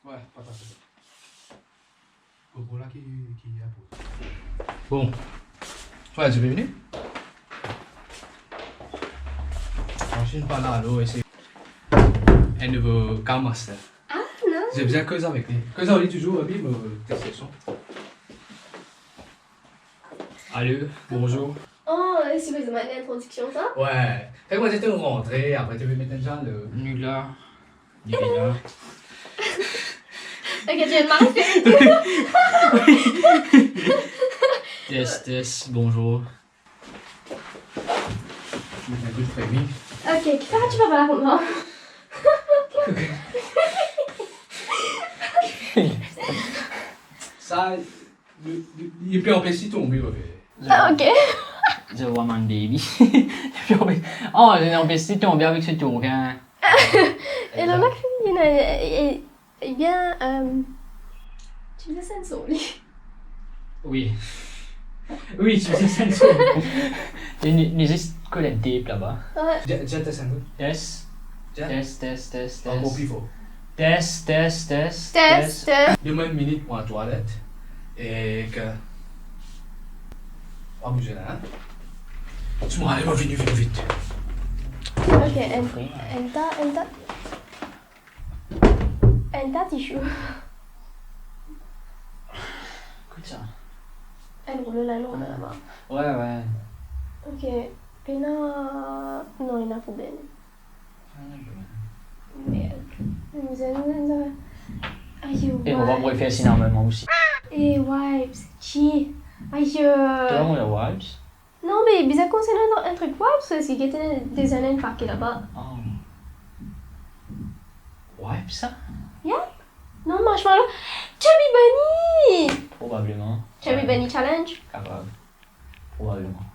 Ouais, pas parfait. Pour là qui appose. Bon. Ouais, tu es venu? Machine pas là, alors, et c'est un nouveau Car Master. Ah, non. J'ai besoin de causer avec lui. Causer avec lui toujours, Abby, mais tester son. Allô, bonjour. Oh, c'est quoi, c'est l'introduction, ça? Ouais. Fait que moi j'étais rentré, après tu veux mettre déjà le nulard. Il est là. Ok, tu viens de marquer. Test, bonjour. Je mets un coup de frémie. Ok, qu'est-ce que tu vas faire pour moi? Ça, il peut empêcher de tomber. Ah, ok. The Woman Baby. Oh, j'ai empêché de tomber avec ce toucan. Et là, ma fille, eh bien, tu faisais senso, lui. Oui. Oui, tu faisais ça. Il y a juste que la tape là-bas. Ouais. Déjà t'as un peu. Test. Test. Encore plus fort. Test. Test. Donne-moi une minute pour la toilette. Et que. Pas bouger là, hein. Tu m'en allez, moi, vite. Ok, enta tissue. Écoute ça. Elle roule là-bas. Ouais. Ok, et là, non, il y en a pour ben. Merde. Aïe, Et on va faire ça normalement aussi. Et wipes, chi. Aïe. Toi, on a wipes. Non, mais bizarre concernant un truc wipes, parce qu'il y a des années parquées là-bas. Oh. Wipes ça? Yep. Non, marshmallow. Chubby Bunny! Probablement. Chubby Bunny Challenge. Capable. Probablement.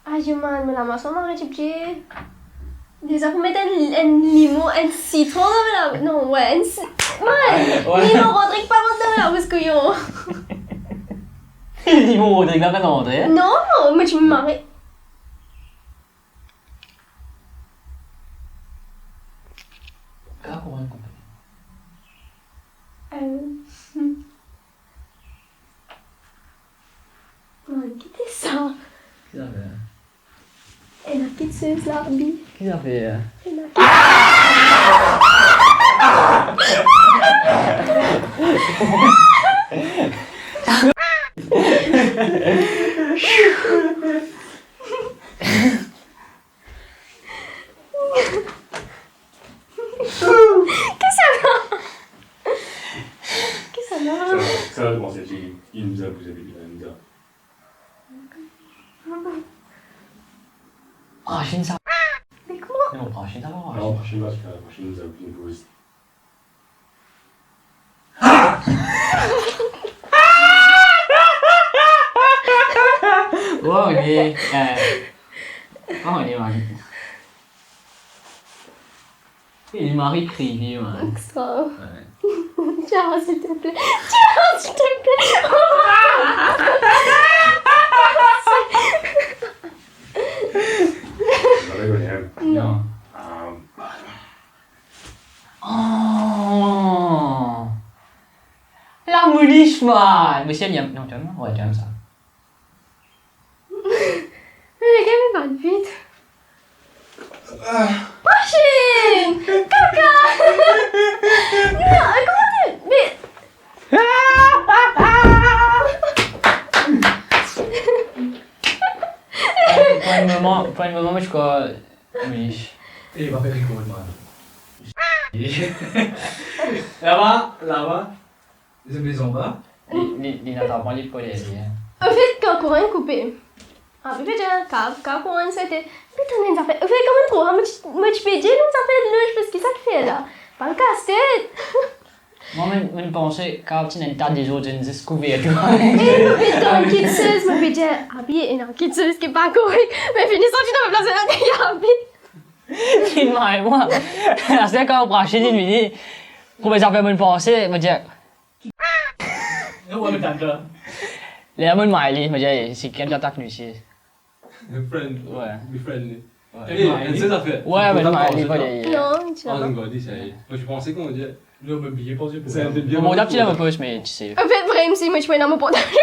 Aïe, man, mais la maçon m'a récupéré. Déjà, vous mettez un limon, un citron dans la... Non, ouais, un citron. Man, limon, Rodrigue, pas dans la parce que yo. Ils vont Rodrigue là pas André. Non, mais tu me marrais. Car on va couper. Man, qu'est-ce que c'est ça? Qui ça fait? Elle a quitté ce l'arbi. Qui ça fait? Elle a Ça va commencer, il nous a bousé, il nous a. Prochaine ça. Mais comment? Non, prochaine ça va. Non, prochaine match, la prochaine nous a bousé une pause. Oh, ok. Oh, il est marrant. Il est marrant creepy, man. Extra. Ouais. Ciao, s'il te plaît. Ciao, s'il te plaît. On va rigoler, hein. Non. Oh. La mouliche, man. Monsieur, il y a... Non, tu aimes? Ouais, tu aimes ça. Mais quelle bonne vite. Machine! Caca! Non, comment tu... Mais... Pour un moment, je crois... Mouliche. Et il va faire rigoler, moi. Là-bas. Les maisons en bas. Il n'attend pas les poils. En fait, quand courant coupé. Ah, mais déjà, quand courant c'était... Putain, ça fait... En fait, comment trop? Moi, tu peux dire, nous, ça fait le... Parce que ça te fait, là. Pas le casse-tête. Moi, je pensais quand tu n'as pas des autres, je ne sais pas. Et mais dans kitseuse, moi, je dis, habillé, et dans kitseuse, qui est pas correct. Mais finissant, tu dois me placer dans tes habits. Il m'a et moi. C'est quand on prend chez lui, il dit, pour mes affaires bonnes pensées, il me dit, Ouais, mais t'as là. les amants de Miley, il me dit, c'est quelqu'un qui attaque lui ici. Le friend. Ouais. Le friend. Elle sait ça fait. Ouais, mais je vais aller. Non, tu Ah, l'as pas. donc, regardez, ça y est. Moi, je pensais qu'on disait. Là, on m'a oublié, pas Dieu. Ça a été bien. Mon diable, tu l'as pas, mais tu sais. En fait, vrai, MC, moi, je suis pas dans mon portable. Je